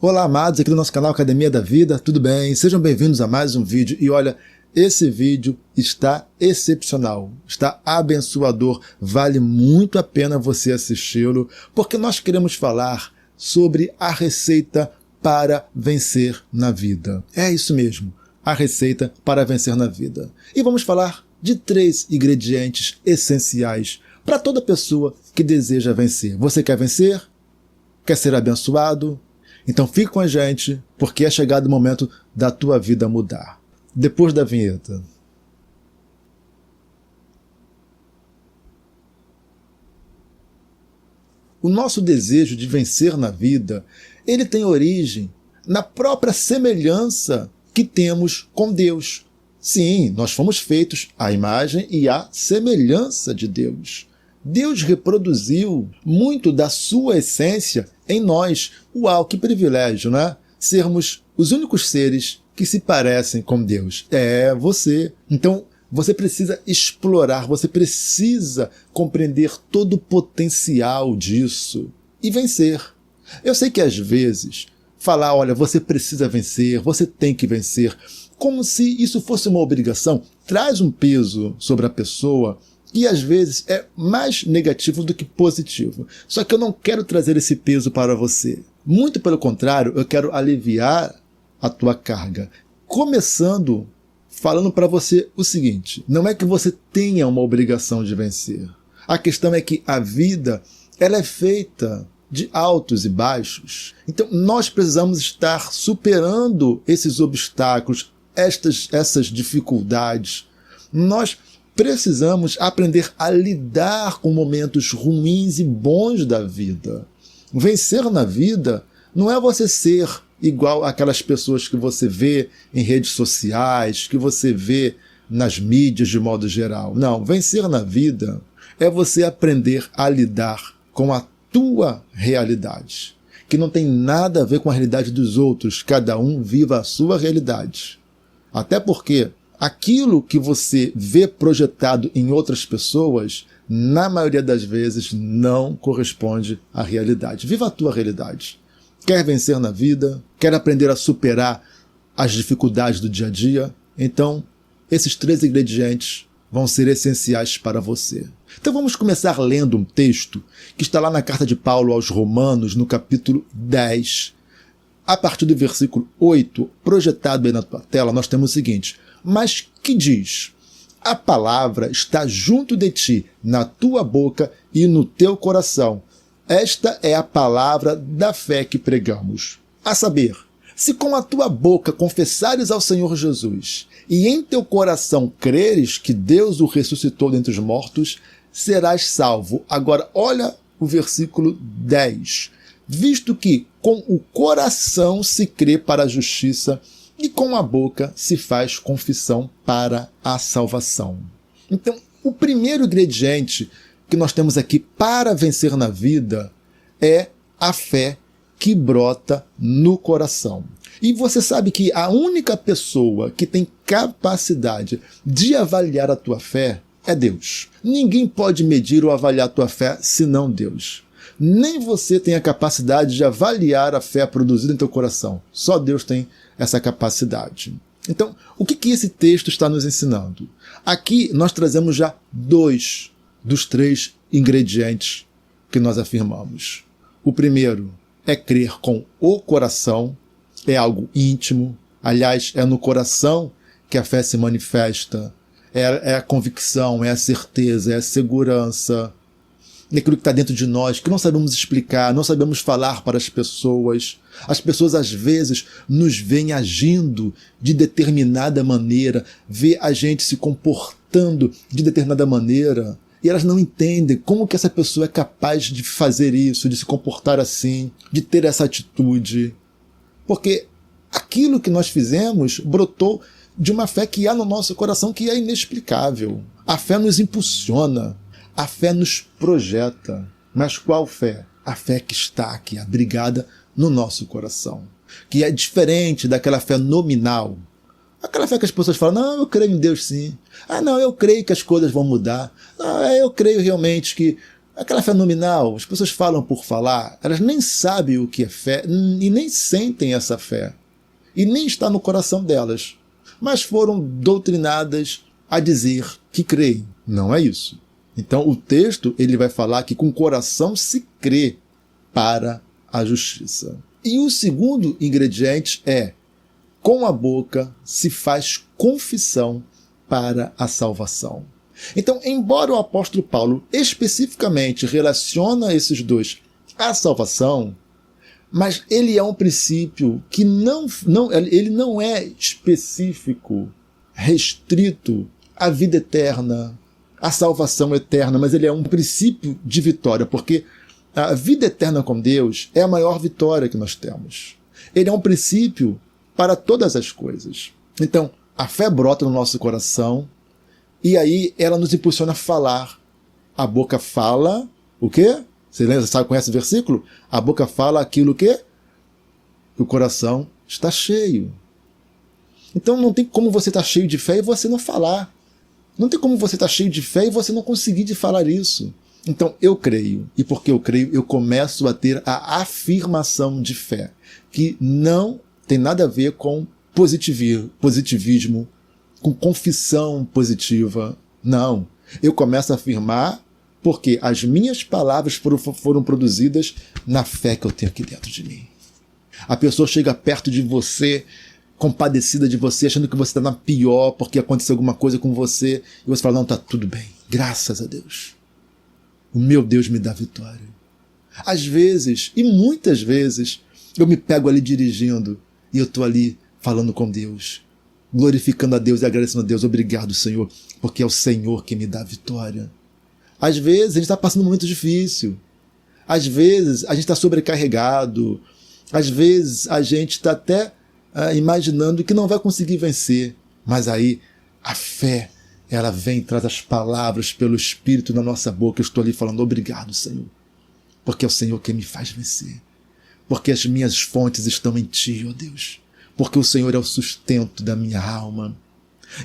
Olá, amados, aqui do nosso canal Academia da Vida, tudo bem? Sejam bem-vindos a mais um vídeo. E olha, esse vídeo está excepcional, está abençoador, vale muito a pena você assisti-lo, porque nós queremos falar sobre a receita para vencer na vida. É isso mesmo, a receita para vencer na vida. E vamos falar de 3 ingredientes essenciais para toda pessoa que deseja vencer. Você quer vencer? Quer ser abençoado? Então fique com a gente, porque é chegado o momento da tua vida mudar. Depois da vinheta. O nosso desejo de vencer na vida, ele tem origem na própria semelhança que temos com Deus. Sim, nós fomos feitos à imagem e à semelhança de Deus. Deus reproduziu muito da sua essência em nós. Uau, que privilégio, né? Sermos os únicos seres que se parecem com Deus. É você. Então, você precisa explorar, você precisa compreender todo o potencial disso e vencer. Eu sei que às vezes falar, olha, você precisa vencer, você tem que vencer, como se isso fosse uma obrigação, traz um peso sobre a pessoa e às vezes é mais negativo do que positivo. Só que eu não quero trazer esse peso para você. Muito pelo contrário, eu quero aliviar a tua carga. Começando falando para você o seguinte, não é que você tenha uma obrigação de vencer. A questão é que a vida, ela é feita de altos e baixos. Então nós precisamos estar superando esses obstáculos, essas dificuldades. Nós precisamos aprender a lidar com momentos ruins e bons da vida. Vencer na vida não é você ser igual aquelas pessoas que você vê em redes sociais, que você vê nas mídias de modo geral. Não, vencer na vida é você aprender a lidar com a tua realidade, que não tem nada a ver com a realidade dos outros. Cada um viva a sua realidade. Até porque aquilo que você vê projetado em outras pessoas, na maioria das vezes, não corresponde à realidade. Viva a tua realidade. Quer vencer na vida? Quer aprender a superar as dificuldades do dia a dia? Então, esses 3 ingredientes vão ser essenciais para você. Então vamos começar lendo um texto que está lá na carta de Paulo aos Romanos, no capítulo 10. A partir do versículo 8, projetado aí na tua tela, nós temos o seguinte: mas que diz? A palavra está junto de ti, na tua boca e no teu coração. Esta é a palavra da fé que pregamos. A saber, se com a tua boca confessares ao Senhor Jesus e em teu coração creres que Deus o ressuscitou dentre os mortos, serás salvo. Agora, olha o versículo 10. Visto que com o coração se crê para a justiça e com a boca se faz confissão para a salvação. Então, o primeiro ingrediente que nós temos aqui para vencer na vida é a fé que brota no coração. E você sabe que a única pessoa que tem capacidade de avaliar a tua fé é Deus. Ninguém pode medir ou avaliar a tua fé senão Deus. Nem você tem a capacidade de avaliar a fé produzida em teu coração. Só Deus tem essa capacidade. Então, o que esse texto está nos ensinando? Aqui nós trazemos já 2 dos 3 ingredientes que nós afirmamos. O primeiro é crer com o coração, é algo íntimo. Aliás, é no coração que a fé se manifesta. É a convicção, é a certeza, é a segurança. É aquilo que está dentro de nós, que não sabemos explicar, não sabemos falar para as pessoas. As pessoas, às vezes, nos veem agindo de determinada maneira, vê a gente se comportando de determinada maneira, e elas não entendem como que essa pessoa é capaz de fazer isso, de se comportar assim, de ter essa atitude. Porque aquilo que nós fizemos brotou de uma fé que há no nosso coração que é inexplicável. A fé nos impulsiona. A fé nos projeta. Mas qual fé? A fé que está aqui, abrigada no nosso coração. Que é diferente daquela fé nominal. Aquela fé que as pessoas falam, não, eu creio em Deus sim. Ah, não, eu creio que as coisas vão mudar. Ah, eu creio realmente que aquela fé nominal, as pessoas falam por falar, elas nem sabem o que é fé e nem sentem essa fé. E nem está no coração delas. Mas foram doutrinadas a dizer que creem. Não é isso. Então o texto ele vai falar que com o coração se crê para a justiça. E o segundo ingrediente é: com a boca se faz confissão para a salvação. Então, embora o apóstolo Paulo especificamente relaciona esses dois à salvação, mas ele é um princípio que ele não é específico, restrito à vida eterna, à salvação eterna, mas ele é um princípio de vitória, porque a vida eterna com Deus é a maior vitória que nós temos. Ele é um princípio para todas as coisas. Então, a fé brota no nosso coração e aí ela nos impulsiona a falar. A boca fala o quê? Você lembra, sabe, conhece o versículo? A boca fala aquilo que o coração está cheio. Então não tem como você estar cheio de fé e você não falar. Não tem como você estar cheio de fé e você não conseguir de falar isso. Então eu creio, e porque eu creio, eu começo a ter a afirmação de fé, que não tem nada a ver com positivismo, com confissão positiva. Não. Eu começo a afirmar porque as minhas palavras foram produzidas na fé que eu tenho aqui dentro de mim. A pessoa chega perto de você, compadecida de você, achando que você está na pior porque aconteceu alguma coisa com você, e você fala: não, está tudo bem, graças a Deus. O meu Deus me dá vitória. Às vezes, e muitas vezes, eu me pego ali dirigindo e eu estou ali falando com Deus, glorificando a Deus e agradecendo a Deus. Obrigado, Senhor, porque é o Senhor que me dá vitória. Às vezes a gente está passando um momento difícil. Às vezes a gente está sobrecarregado. Às vezes a gente está até imaginando que não vai conseguir vencer. Mas aí a fé, ela vem e traz as palavras pelo Espírito na nossa boca. Eu estou ali falando: obrigado, Senhor, porque é o Senhor que me faz vencer. Porque as minhas fontes estão em Ti, ó Deus. Porque o Senhor é o sustento da minha alma.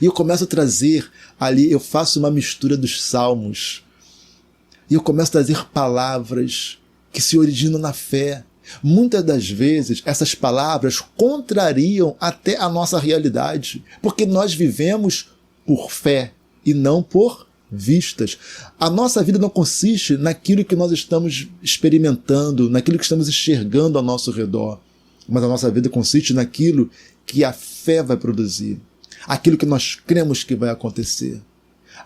E eu começo a trazer ali, eu faço uma mistura dos salmos. E eu começo a trazer palavras que se originam na fé. Muitas das vezes, essas palavras contrariam até a nossa realidade. Porque nós vivemos por fé e não por vistas. A nossa vida não consiste naquilo que nós estamos experimentando, naquilo que estamos enxergando ao nosso redor. Mas a nossa vida consiste naquilo que a fé vai produzir. Aquilo que nós cremos que vai acontecer.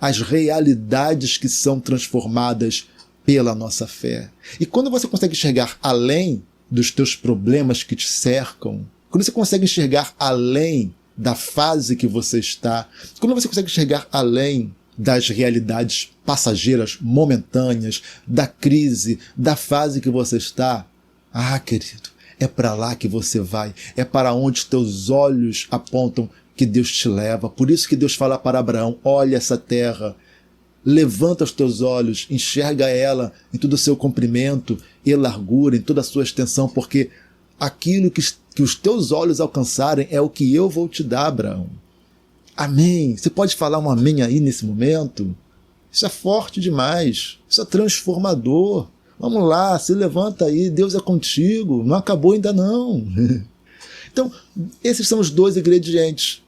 As realidades que são transformadas pela nossa fé. E quando você consegue enxergar além dos teus problemas que te cercam, quando você consegue enxergar além da fase que você está, quando você consegue enxergar além das realidades passageiras, momentâneas, da crise, da fase que você está, querido, é para lá que você vai, é para onde os teus olhos apontam que Deus te leva. Por isso que Deus fala para Abraão: olha essa terra, levanta os teus olhos, enxerga ela em todo o seu comprimento e largura, em toda a sua extensão, porque aquilo que os teus olhos alcançarem é o que eu vou te dar, Abraão. Amém. Você pode falar um amém aí nesse momento? Isso é forte demais, isso é transformador. Vamos lá, se levanta aí, Deus é contigo, não acabou ainda não. Então, esses são os dois ingredientes.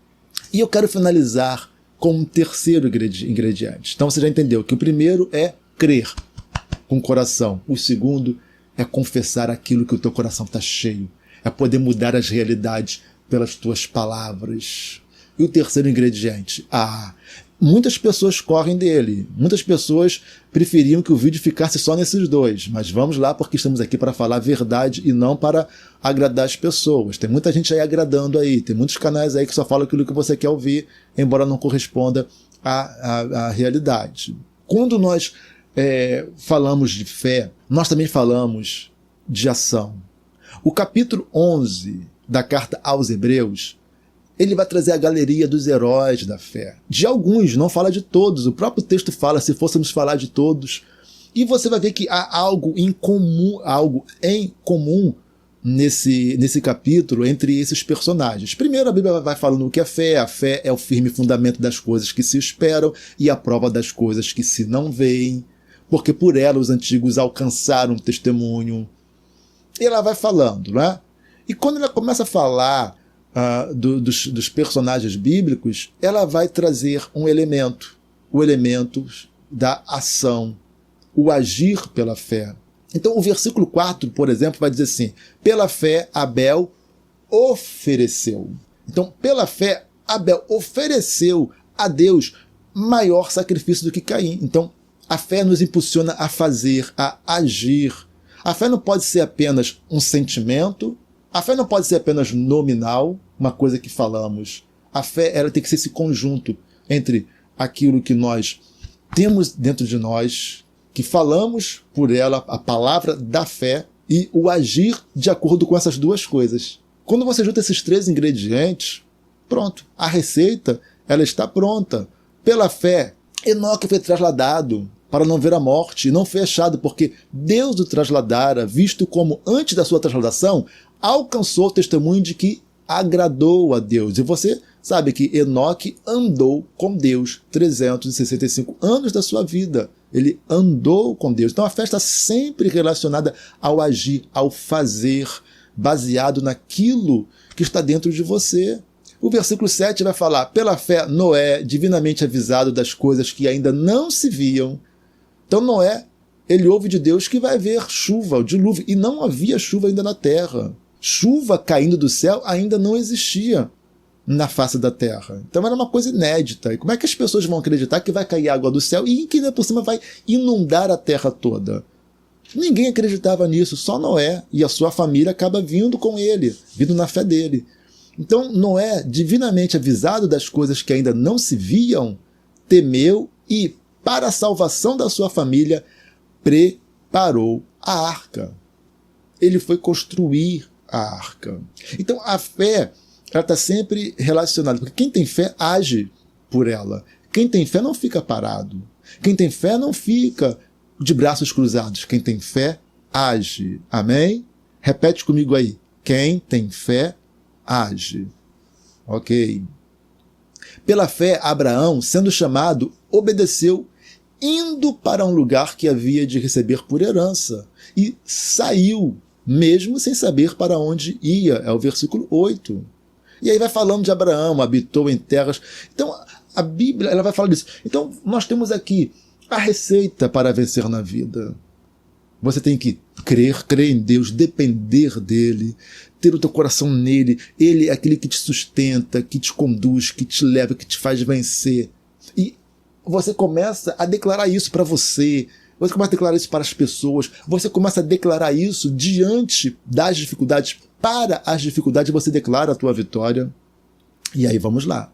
E eu quero finalizar com um terceiro ingrediente. Então você já entendeu que o primeiro é crer com o coração. O segundo é confessar aquilo que o teu coração está cheio. É poder mudar as realidades pelas tuas palavras. E o terceiro ingrediente? Muitas pessoas correm dele. Muitas pessoas preferiam que o vídeo ficasse só nesses dois. Mas vamos lá, porque estamos aqui para falar a verdade e não para agradar as pessoas. Tem muita gente aí agradando aí. Tem muitos canais aí que só falam aquilo que você quer ouvir, embora não corresponda à realidade. Quando nós falamos de fé, nós também falamos de ação. O capítulo 11 da carta aos Hebreus, ele vai trazer a galeria dos heróis da fé. De alguns, não fala de todos. O próprio texto fala, se fôssemos falar de todos. E você vai ver que há algo em comum nesse capítulo entre esses personagens. Primeiro, a Bíblia vai falando o que é fé. A fé é o firme fundamento das coisas que se esperam e a prova das coisas que se não veem. porque por ela os antigos alcançaram testemunho. E ela vai falando, né? E quando ela começa a falar dos personagens bíblicos, ela vai trazer um elemento, o elemento da ação, o agir pela fé. Então o versículo 4, por exemplo, vai dizer assim: pela fé Abel ofereceu. Então, pela fé, Abel ofereceu a Deus maior sacrifício do que Caim. Então, a fé nos impulsiona a fazer, a agir. A fé não pode ser apenas um sentimento, a fé não pode ser apenas nominal, uma coisa que falamos. A fé, ela tem que ser esse conjunto entre aquilo que nós temos dentro de nós, que falamos por ela, a palavra da fé, e o agir de acordo com essas duas coisas. Quando você junta esses três ingredientes, pronto, a receita ela está pronta. Pela fé, Enoque foi trasladado para não ver a morte, e não foi achado, porque Deus o trasladara, visto como antes da sua trasladação, alcançou o testemunho de que agradou a Deus. E você sabe que Enoque andou com Deus 365 anos da sua vida. Ele andou com Deus. Então a fé está sempre relacionada ao agir, ao fazer, baseado naquilo que está dentro de você. O versículo 7 vai falar: pela fé, Noé, divinamente avisado das coisas que ainda não se viam. Então Noé, ele ouve de Deus que vai haver chuva, o dilúvio, e não havia chuva ainda na terra. Chuva caindo do céu ainda não existia na face da terra. Então era uma coisa inédita. E como é que as pessoas vão acreditar que vai cair água do céu e que ainda por cima vai inundar a terra toda? Ninguém acreditava nisso, só Noé, e a sua família acaba vindo com ele, vindo na fé dele. Então Noé, divinamente avisado das coisas que ainda não se viam, temeu e, para a salvação da sua família, preparou a arca. Ele foi construir a arca. Então a fé, ela está sempre relacionada, porque quem tem fé age por ela. Quem tem fé não fica parado. Quem tem fé não fica de braços cruzados. Quem tem fé age. Amém? Repete comigo aí. Quem tem fé age. Ok. Pela fé, Abraão, sendo chamado, obedeceu, indo para um lugar que havia de receber por herança, e saiu, mesmo sem saber para onde ia. É o versículo 8. E aí vai falando de Abraão, habitou em terras. Então a Bíblia, ela vai falar disso. Então nós temos aqui a receita para vencer na vida. Você tem que crer em Deus, depender dele, ter o teu coração nele. Ele é aquele que te sustenta, que te conduz, que te leva, que te faz vencer. E você começa a declarar isso para você. Você começa a declarar isso para as pessoas. Você começa a declarar isso diante das dificuldades. Para as dificuldades você declara a tua vitória. E aí vamos lá.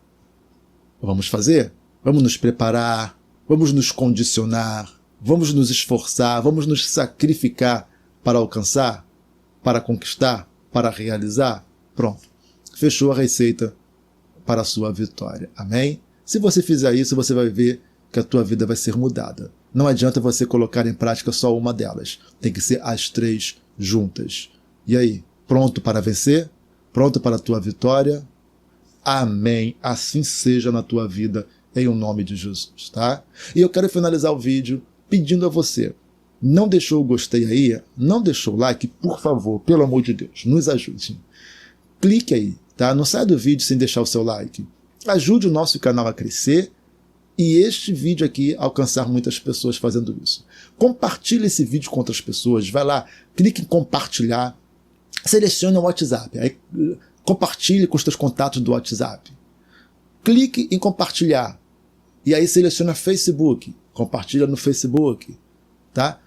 Vamos fazer? Vamos nos preparar. Vamos nos condicionar. Vamos nos esforçar. Vamos nos sacrificar para alcançar, para conquistar, para realizar. Pronto. Fechou a receita para a sua vitória. Amém? Se você fizer isso, você vai ver que a tua vida vai ser mudada. Não adianta você colocar em prática só uma delas. Tem que ser as três juntas. E aí? Pronto para vencer? Pronto para a tua vitória? Amém. Assim seja na tua vida, em o nome de Jesus, tá? E eu quero finalizar o vídeo pedindo a você, não deixou o gostei aí? Não deixou o like? Por favor, pelo amor de Deus, nos ajude. Clique aí, tá? Não saia do vídeo sem deixar o seu like. Ajude o nosso canal a crescer e este vídeo aqui alcançar muitas pessoas fazendo isso. Compartilhe esse vídeo com outras pessoas. Vai lá, clique em compartilhar. Selecione o WhatsApp. Aí, compartilhe com os teus contatos do WhatsApp. Clique em compartilhar. E aí seleciona Facebook. Compartilha no Facebook. Tá?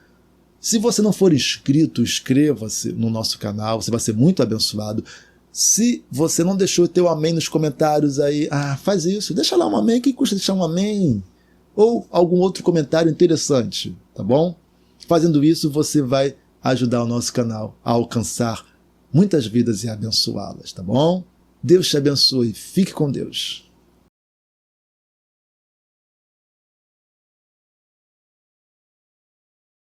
Se você não for inscrito, inscreva-se no nosso canal. Você vai ser muito abençoado. Se você não deixou o teu amém nos comentários aí, faz isso. Deixa lá um amém. Que custa deixar um amém? Ou algum outro comentário interessante. Tá bom? Fazendo isso, você vai ajudar o nosso canal a alcançar muitas vidas e abençoá-las, tá bom? Deus te abençoe. Fique com Deus.